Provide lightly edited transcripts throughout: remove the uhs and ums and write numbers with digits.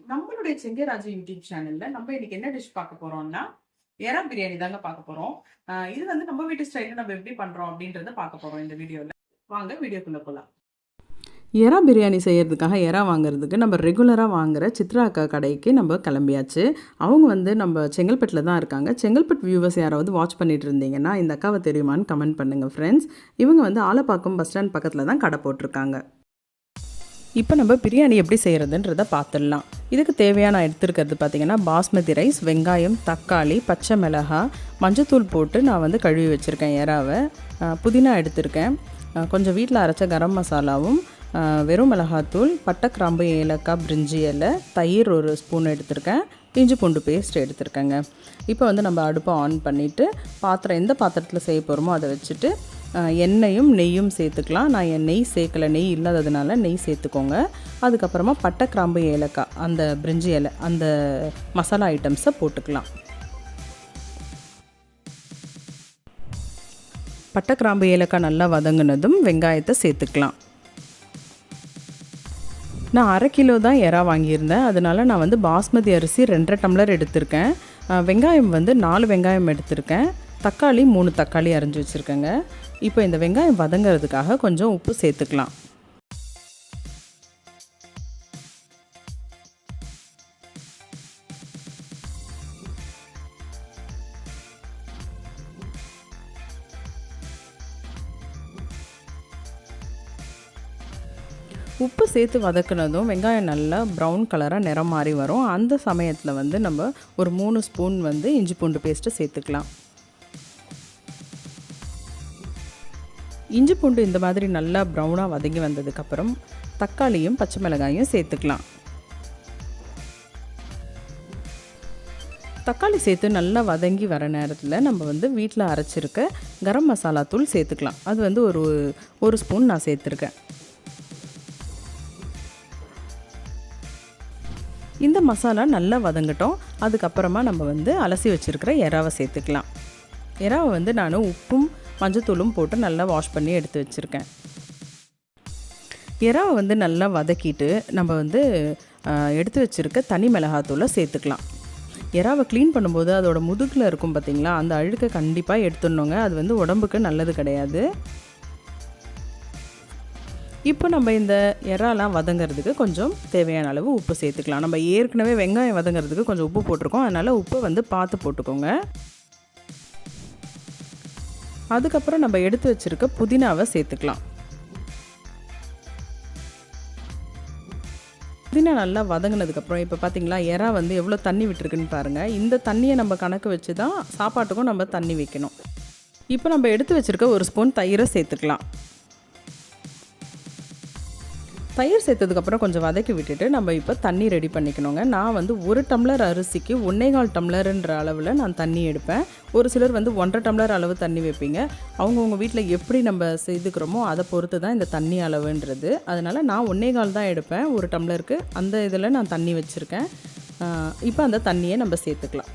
நம்மளுடைய செங்கராஜு யூடியூப் சேனல்ல நம்ம இன்னைக்கு என்ன டிஷ் பார்க்க போறோம்னா எறா பிரியாணி தாங்க பார்க்க போறோம். இது வந்து நம்ம வீட்டு ஸ்டைல்ல நம்ம எப்படி பண்றோம் அப்படின்றத பார்க்க போறோம் இந்த வீடியோல. வாங்க வீடியோக்குள்ள போலாம். எறா பிரியாணி செய்கிறதுக்காக எறா வாங்குறதுக்கு நம்ம ரெகுலராக வாங்குகிற சித்ரா அக்கா கடைக்கு நம்ம கிளம்பியாச்சு. அவங்க வந்து நம்ம செங்கல்பட்டில் தான் இருக்காங்க. செங்கல்பட்டு வியூவர்ஸ் யாராவது வாட்ச் பண்ணிட்டு இருந்தீங்கன்னா இந்த அக்காவை தெரியுமான்னு கமெண்ட் பண்ணுங்கள் ஃப்ரெண்ட்ஸ். இவங்க வந்து ஆலப்பாக்கம் பஸ் ஸ்டாண்ட் பக்கத்தில் தான் கடை போட்டிருக்காங்க. இப்போ நம்ம பிரியாணி எப்படி செய்கிறதுன்றதை பார்த்துடலாம். இதுக்கு தேவையான எடுத்துருக்கிறது பார்த்திங்கன்னா பாஸ்மதி ரைஸ், வெங்காயம், தக்காளி, பச்சை மிளகாய், மஞ்சத்தூள் போட்டு நான் வந்து கழுவி வச்சுருக்கேன் எறாவை. புதினா எடுத்திருக்கேன், கொஞ்சம் வீட்டில் அரைச்ச கரம் மசாலாவும், வெறும் மிளகாத்தூள், பட்டை, கிராம்பு, ஏலக்காய், பிரிஞ்சி இலை, தயிர் ஒரு ஸ்பூன் எடுத்திருக்கேன், இஞ்சி பூண்டு பேஸ்ட் எடுத்திருக்கேங்க. இப்போ வந்து நம்ம அடுப்பை ஆன் பண்ணிவிட்டு பாத்திரம் எந்த பாத்திரத்தில் செய்ய போகிறோமோ அதை வச்சுட்டு எண்ணெயும் நெய்யும் சேர்த்துக்கலாம். நான் நெய் சேர்க்கலை, நெய் இல்லாததுனால நெய் சேர்த்துக்கோங்க. அதுக்கப்புறமா பட்டை, கிராம்பு, ஏலக்காய், அந்த பிரிஞ்சி இலை, அந்த மசாலா ஐட்டம்ஸை போட்டுக்கலாம். பட்டை, கிராம்பு, ஏலக்காய் நல்லா வதங்கினதும் வெங்காயத்தை சேர்த்துக்கலாம். நான் 1/2 கிலோ தான் எறா வாங்கியிருந்தேன், அதனால் நான் வந்து பாஸ்மதி அரிசி 2.5 டம்ளர் எடுத்திருக்கேன். வெங்காயம் வந்து 4 வெங்காயம் எடுத்திருக்கேன். தக்காளி 3 தக்காளி அரைஞ்சி வச்சுருக்கேங்க. இப்போ இந்த வெங்காயம் வதங்கிறதுக்காக கொஞ்சம் உப்பு சேர்த்துக்கலாம். உப்பு சேர்த்து வதக்குனதும் வெங்காயம் நல்லா ப்ரௌன் கலராக நிறம் மாறி வரும். அந்த சமயத்தில் வந்து நம்ம ஒரு 3 ஸ்பூன் வந்து இஞ்சி பூண்டு பேஸ்ட்டு சேர்த்துக்கலாம். இஞ்சி பூண்டு இந்த மாதிரி நல்லா ப்ரௌனாக வதங்கி வந்ததுக்கப்புறம் தக்காளியும் பச்சை மிளகாயும் சேர்த்துக்கலாம். தக்காளி சேர்த்து நல்லா வதங்கி வர நேரத்தில் நம்ம வந்து வீட்டில் அரைச்சிருக்க கரம் மசாலா தூள் சேர்த்துக்கலாம். அது வந்து ஒரு ஸ்பூன் நான் சேர்த்துருக்கேன். இந்த மசாலா நல்லா வதங்கட்டும். அதுக்கப்புறமா நம்ம வந்து அலசி வச்சுருக்கிற எறாவை சேர்த்துக்கலாம். எறாவை வந்து நான் உப்பும் மஞ்சத்தூளும் போட்டு நல்லா வாஷ் பண்ணி எடுத்து வச்சுருக்கேன். எறாவை வந்து நல்லா வதக்கிட்டு நம்ம வந்து எடுத்து வச்சுருக்க தனி மிளகாத்தூளை சேர்த்துக்கலாம். எறாவை க்ளீன் பண்ணும்போது அதோட முதுகில் இருக்கும் பார்த்திங்களா, அந்த அழுக்கை கண்டிப்பாக எடுத்துடணுங்க. அது வந்து உடம்புக்கு நல்லது கிடையாது. இப்போ நம்ம இந்த எறாலாம் வதங்கிறதுக்கு கொஞ்சம் தேவையான அளவு உப்பு சேர்த்துக்கலாம். நம்ம ஏற்கனவே வெங்காயம் வதங்கிறதுக்கு கொஞ்சம் உப்பு போட்டிருக்கோம், அதனால் உப்பை வந்து பார்த்து போட்டுக்கோங்க. அதுக்கப்புறம் நம்ம எடுத்து வச்சுருக்க புதினாவை சேர்த்துக்கலாம். புதினா நல்லா வதங்கினதுக்கப்புறம் இப்போ பார்த்திங்களா எறா வந்து எவ்வளோ தண்ணி விட்டுருக்குன்னு பாருங்கள். இந்த தண்ணியை நம்ம கணக்கு வச்சு தான் சாப்பாட்டுக்கும் நம்ம தண்ணி வைக்கணும். இப்போ நம்ம எடுத்து வச்சுருக்க 1 ஸ்பூன் தயிரை சேர்த்துக்கலாம். தயிர் சேர்த்ததுக்கப்புறம் கொஞ்சம் வதக்கி விட்டுட்டு நம்ம இப்போ தண்ணி ரெடி பண்ணிக்கணுங்க. நான் வந்து 1 டம்ளர் அரிசிக்கு 1.25 டம்ளருன்ற அளவில் நான் தண்ணி எடுப்பேன். ஒரு சிலர் வந்து 1.5 டம்ளர் அளவு தண்ணி வைப்பீங்க. அவங்கவுங்க வீட்டில் எப்படி நம்ம செய்துக்கிறோமோ அதை பொறுத்து தான் இந்த தண்ணி அளவுன்றது. அதனால் நான் 1.25 தான் எடுப்பேன் 1 டம்ளருக்கு. அந்த இதில் நான் தண்ணி வச்சுருக்கேன். இப்போ அந்த தண்ணியை நம்ம சேர்த்துக்கலாம்.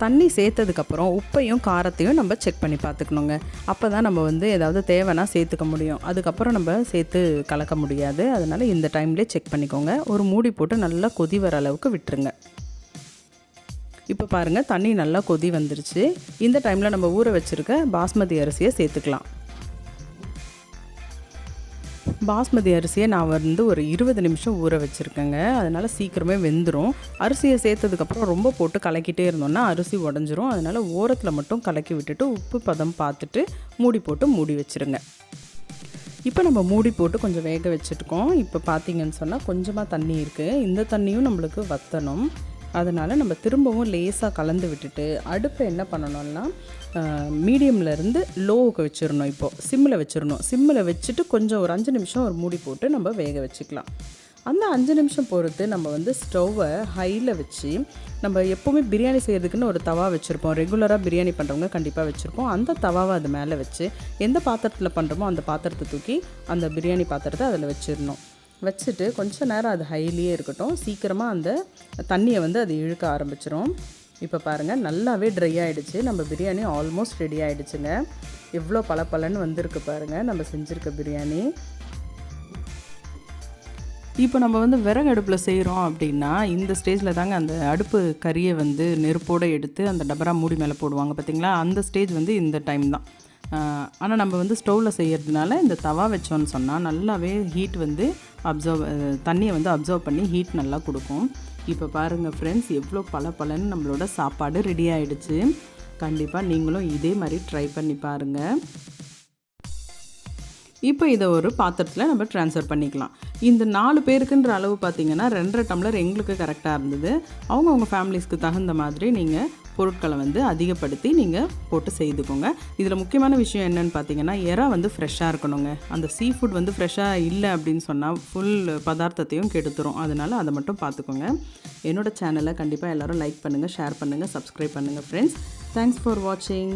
தண்ணி சேர்த்ததுக்கப்புறம் உப்பையும் காரத்தையும் நம்ம செக் பண்ணி பார்த்துக்கணுங்க. அப்போ தான் நம்ம வந்து ஏதாவது தேவைன்னா சேர்த்துக்க முடியும். அதுக்கப்புறம் நம்ம சேர்த்து கலக்க முடியாது. அதனால் இந்த டைம்லேயே செக் பண்ணிக்கோங்க. ஒரு மூடி போட்டு நல்லா கொதி வர அளவுக்கு விட்டுருங்க. இப்போ பாருங்கள் தண்ணி நல்லா கொதி வந்துருச்சு. இந்த டைமில் நம்ம ஊற வச்சுருக்க பாஸ்மதி அரிசியை சேர்த்துக்கலாம். பாஸ்மதி அரிசியை நான் வந்து ஒரு 20 நிமிஷம் ஊற வச்சுருக்கேங்க. அதனால் சீக்கிரமே வெந்துடும். அரிசியை சேர்த்ததுக்கப்புறம் ரொம்ப போட்டு கலக்கிட்டே இருந்தோம்னா அரிசி உடஞ்சிரும். அதனால் ஓரத்தில் மட்டும் கலக்கி விட்டுட்டு உப்பு பதம் பார்த்துட்டு மூடி போட்டு மூடி வச்சுருங்க. இப்போ நம்ம மூடி போட்டு கொஞ்சம் வேக வச்சுருக்கோம். இப்போ பார்த்திங்கன்னு சொன்னால் கொஞ்சமாக தண்ணி இருக்குது. இந்த தண்ணியும் நம்மளுக்கு வற்றணும். அதனால் நம்ம திரும்பவும் லேசாக கலந்து விட்டுட்டு அடுப்பை என்ன பண்ணணும்னா மீடியம்லேருந்து லோவுக்கு வச்சிடணும். இப்போது சிம்மில் வச்சிடணும். சிம்மில் வச்சுட்டு கொஞ்சம் ஒரு 5 நிமிஷம் ஒரு மூடி போட்டு நம்ம வேக வச்சுக்கலாம். அந்த 5 நிமிஷம் பொறுத்து நம்ம வந்து ஸ்டவ்வை ஹையில் வச்சு நம்ம எப்போவுமே பிரியாணி செய்கிறதுக்குன்னு ஒரு தவா வச்சுருப்போம். ரெகுலராக பிரியாணி பண்ணுறவங்க கண்டிப்பாக வச்சுருப்போம். அந்த தவாவை அது மேலே வச்சு எந்த பாத்திரத்தில் பண்ணுறோமோ அந்த பாத்திரத்தை தூக்கி அந்த பிரியாணி பாத்திரத்தை அதில் வச்சிடணும். வச்சுட்டு கொஞ்சம் நேரம் அது ஹைலியே இருக்கட்டும். சீக்கிரமாக அந்த தண்ணியை வந்து அது இழுக்க ஆரம்பிச்சிடும். இப்போ பாருங்கள் நல்லாவே ட்ரை ஆகிடுச்சு. நம்ம பிரியாணி ஆல்மோஸ்ட் ரெடி ஆகிடுச்சுங்க. எவ்வளோ பலன்னு வந்திருக்கு பாருங்கள் நம்ம செஞ்சுருக்க பிரியாணி. இப்போ நம்ம வந்து விறகு அடுப்பில் செய்கிறோம் அப்படின்னா இந்த ஸ்டேஜில் தாங்க அந்த அடுப்பு கறியை வந்து நெருப்போடு எடுத்து அந்த டபரா மூடி மேலே போடுவாங்க பார்த்திங்களா, அந்த ஸ்டேஜ் வந்து இந்த டைம் தான். ஆனால் நம்ம வந்து ஸ்டவ்வில் செய்கிறதுனால இந்த தவா வச்சோன்னு சொன்னால் நல்லாவே ஹீட் வந்து தண்ணியை வந்து அப்சர்வ் பண்ணி ஹீட் நல்லா கொடுக்கும். இப்போ பாருங்கள் ஃப்ரெண்ட்ஸ், எவ்வளோ பலன்னு நம்மளோட சாப்பாடு ரெடி ஆகிடுச்சு. கண்டிப்பாக நீங்களும் இதே மாதிரி ட்ரை பண்ணி பாருங்கள். இப்போ இதை ஒரு பாத்திரத்தில் நம்ம ட்ரான்ஸ்ஃபர் பண்ணிக்கலாம். இந்த 4 பேருக்குன்ற அளவு பார்த்திங்கன்னா 2.5 டம்ளர் எங்களுக்கு கரெக்டாக இருந்தது. அவங்கவுங்க ஃபேமிலிஸ்க்கு தகுந்த மாதிரி நீங்கள் பொருட்களை வந்து அதிகப்படுத்தி நீங்கள் போட்டு செய்துக்கோங்க. இதில் முக்கியமான விஷயம் என்னென்னு பார்த்தீங்கன்னா, எறா வந்து ஃப்ரெஷ்ஷாக இருக்கணுங்க. அந்த சீ ஃபுட் வந்து ஃப்ரெஷ்ஷாக இல்லை அப்படின்னு சொன்னால் ஃபுல் பதார்த்தத்தையும் கெடுத்துரும். அதனால் அதை மட்டும் பார்த்துக்கோங்க. என்னோடய சேனலை கண்டிப்பாக எல்லோரும் லைக் பண்ணுங்கள், ஷேர் பண்ணுங்கள், சப்ஸ்கிரைப் பண்ணுங்கள் ஃப்ரெண்ட்ஸ். தேங்க்ஸ் ஃபார் வாட்சிங்.